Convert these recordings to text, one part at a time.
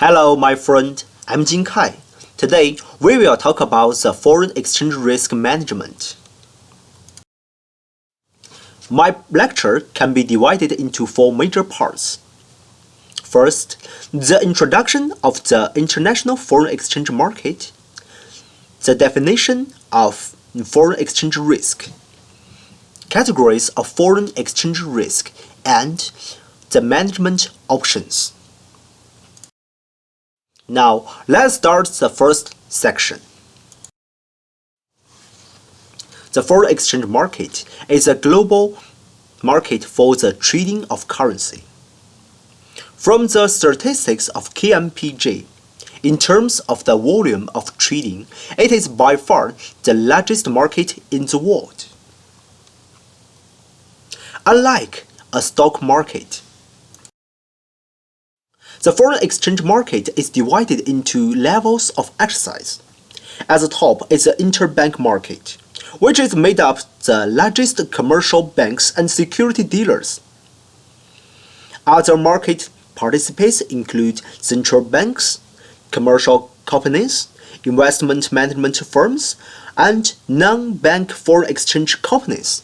Hello, my friend. I'm Jin Kai. Today, we will talk about the foreign exchange risk management. My lecture can be divided into four major parts. First, the introduction of the international foreign exchange market, the definition of foreign exchange risk, categories of foreign exchange risk, and the management options. Now, let's start the first section. The foreign exchange market is a global market for the trading of currency. From the statistics of KMPG, in terms of the volume of trading, it is by far the largest market in the world. Unlike a stock market, the foreign exchange market is divided into levels of exercise. At the top is the interbank market, which is made up of the largest commercial banks and security dealers. Other market participants include central banks, commercial companies, investment management firms, and non-bank foreign exchange companies.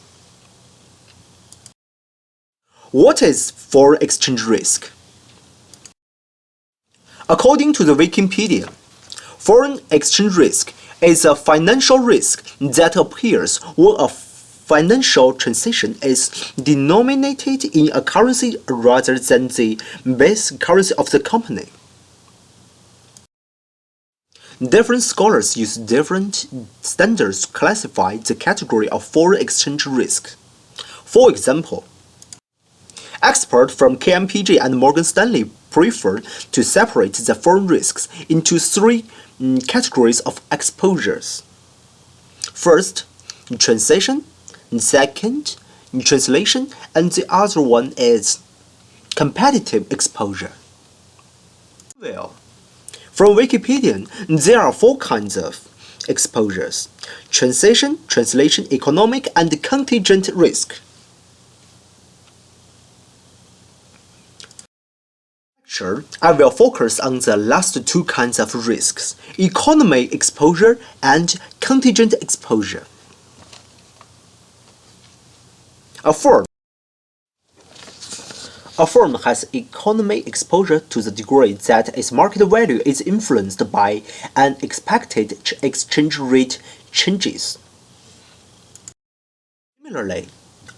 What is foreign exchange risk? According to the Wikipedia, foreign exchange risk is a financial risk that appears when a financial transaction is denominated in a currency rather than the base currency of the company. Different scholars use different standards to classify the category of foreign exchange risk. For example, experts from KMPG and Morgan Stanley prefer to separate the foreign risks into three categories of exposures. First, transaction, second, translation, and the other one is competitive exposure. Well, from Wikipedia, there are four kinds of exposures: transaction, translation, economic, and contingent risk. I will focus on the last two kinds of risks: economic exposure and contingent exposure. A firm has economic exposure to the degree that its market value is influenced by unexpected exchange rate changes. Similarly,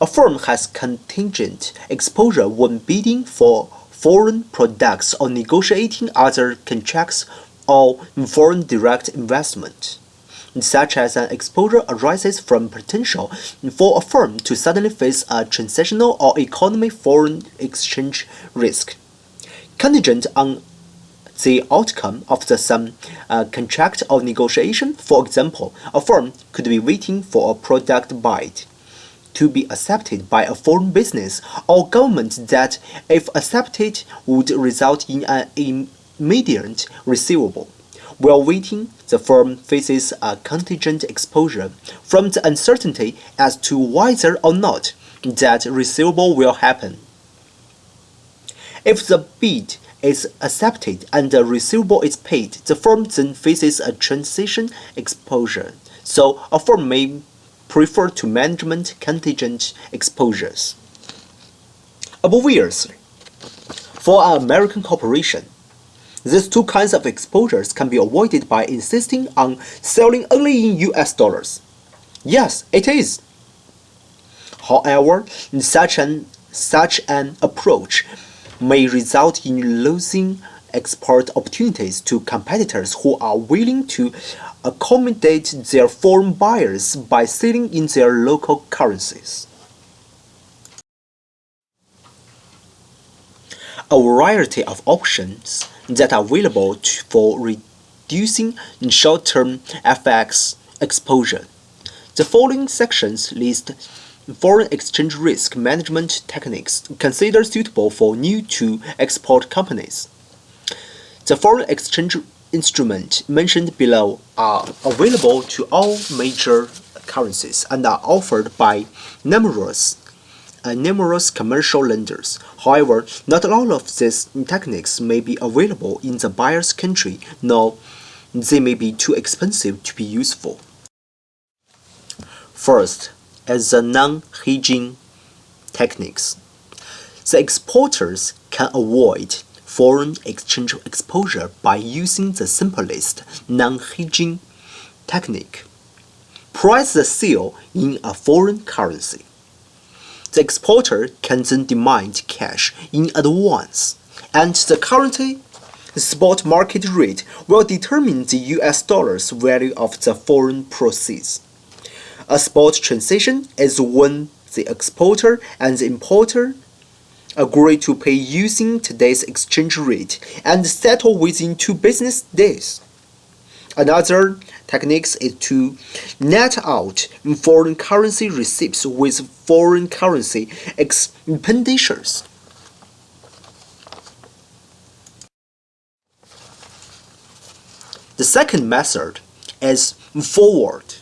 a firm has contingent exposure when bidding for foreign products or negotiating other contracts or foreign direct investment, such as an exposure arises from potential for a firm to suddenly face a transactional or economic foreign exchange risk, contingent on the outcome of some contract or negotiation. For example, a firm could be waiting for a product bid to be accepted by a foreign business or government that, if accepted, would result in an immediate receivable. While waiting, the firm faces a contingent exposure from the uncertainty as to whether or not that receivable will happen. If the bid is accepted and the receivable is paid, the firm then faces a transaction exposure. So a firm may prefer to manage contingent exposures. Obviously, for an American corporation, these two kinds of exposures can be avoided by insisting on selling only in US dollars. Yes, it is. However, such an approach may result in losing export opportunities to competitors who are willing to accommodate their foreign buyers by selling in their local currencies. A variety of options that are available for reducing short-term FX exposure. The following sections list foreign exchange risk management techniques considered suitable for new-to-export companies. The foreign exchange instruments mentioned below are available to all major currencies and are offered by numerous numerous commercial lenders. However, not all of these techniques may be available in the buyer's country, nor they may be too expensive to be useful. First, as the non-hedging techniques. The exporters can avoid foreign exchange exposure by using the simplest non-hedging technique. Price the sale in a foreign currency. The exporter can then demand cash in advance, and the currency spot market rate will determine the US dollar's value of the foreign proceeds. A spot transaction is when the exporter and the importer agree to pay using today's exchange rate and settle within 2 business days. Another technique is to net out foreign currency receipts with foreign currency expenditures. The second method is forward.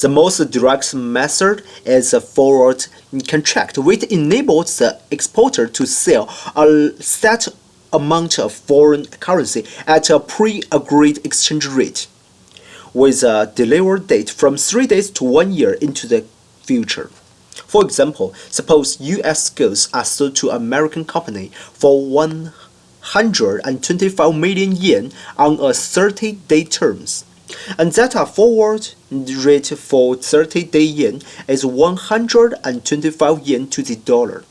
The most direct method is a forward contract, which enables the exporter to sell a set amount of foreign currency at a pre-agreed exchange rate, with a delivery date from 3 days to 1 year into the future. For example, suppose US goods are sold to an American company for 125 million yen on a 30-day terms, and that a forward rate for 30-day yen is 125 yen to the dollar.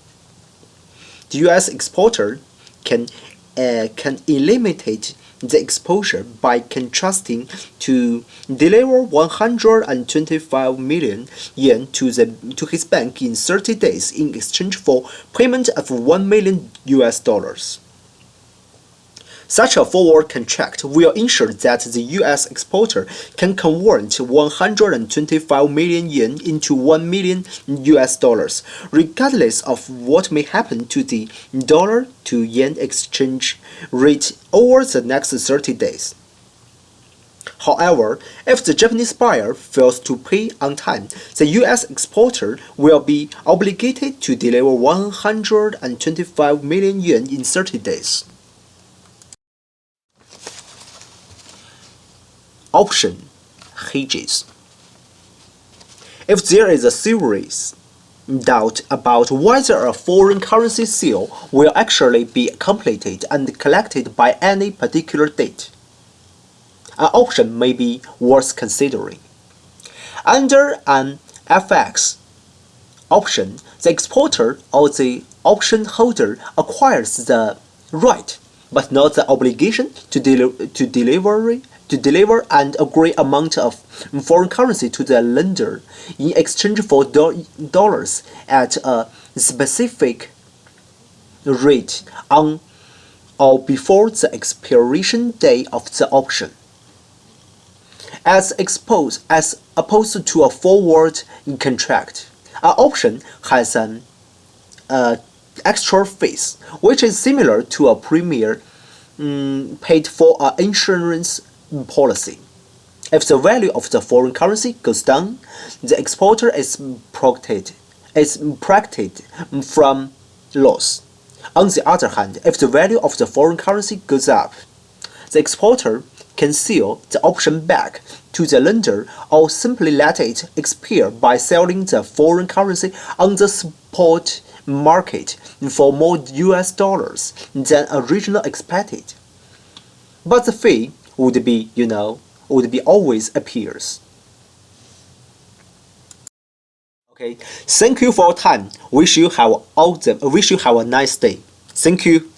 The US exporter can eliminate the exposure by contrasting to deliver 125 million yen to his bank in 30 days in exchange for payment of 1 million US dollars. Such a forward contract will ensure that the US exporter can convert 125 million yen into 1 million US dollars, regardless of what may happen to the dollar to yen exchange rate over the next 30 days. However, if the Japanese buyer fails to pay on time, the US exporter will be obligated to deliver 125 million yen in 30 days. Option hedges. If there is a serious doubt about whether a foreign currency sale will actually be completed and collected by any particular date, an option may be worth considering. Under an FX option, the exporter or the option holder acquires the right, but not the obligation to deliver and agree amount of foreign currency to the lender in exchange for dollars at a specific rate on or before the expiration day of the option. As opposed to a forward contract, an option has an extra fees, which is similar to a premium paid for an insurance policy. If the value of the foreign currency goes down, the exporter is protected from loss. On the other hand, if the value of the foreign currency goes up, the exporter can sell the option back to the lender or simply let it expire by selling the foreign currency on the spot market for more US dollars than originally expected. But the fee would be always appears. Okay, thank you for your time. Wish you have a nice day. Thank you.